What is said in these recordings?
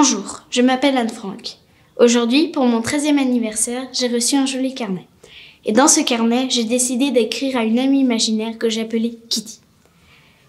Bonjour, je m'appelle Anne Frank. Aujourd'hui, pour mon 13e anniversaire, j'ai reçu un joli carnet. Et dans ce carnet, j'ai décidé d'écrire à une amie imaginaire que j'appelais Kitty.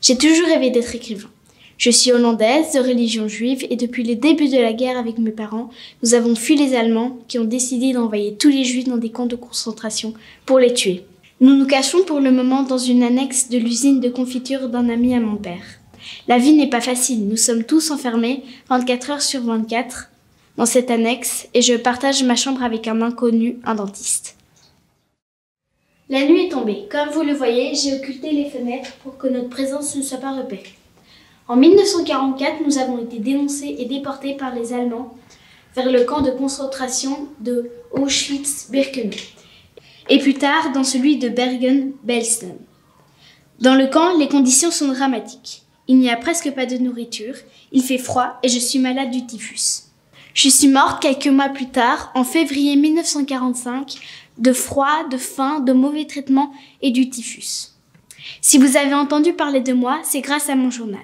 J'ai toujours rêvé d'être écrivain. Je suis hollandaise, de religion juive, et depuis le début de la guerre avec mes parents, nous avons fui les Allemands qui ont décidé d'envoyer tous les Juifs dans des camps de concentration pour les tuer. Nous nous cachons pour le moment dans une annexe de l'usine de confiture d'un ami à mon père. La vie n'est pas facile, nous sommes tous enfermés 24 heures sur 24 dans cette annexe et je partage ma chambre avec un inconnu, un dentiste. La nuit est tombée. Comme vous le voyez, j'ai occulté les fenêtres pour que notre présence ne soit pas repérée. En 1944, nous avons été dénoncés et déportés par les Allemands vers le camp de concentration de Auschwitz-Birkenau et plus tard dans celui de Bergen-Belsen. Dans le camp, les conditions sont dramatiques. Il n'y a presque pas de nourriture, il fait froid et je suis malade du typhus. Je suis morte quelques mois plus tard, en février 1945, de froid, de faim, de mauvais traitements et du typhus. Si vous avez entendu parler de moi, c'est grâce à mon journal.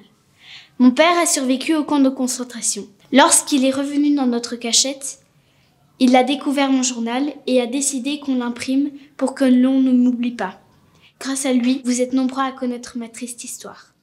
Mon père a survécu au camp de concentration. Lorsqu'il est revenu dans notre cachette, il a découvert mon journal et a décidé qu'on l'imprime pour que l'on ne m'oublie pas. Grâce à lui, vous êtes nombreux à connaître ma triste histoire.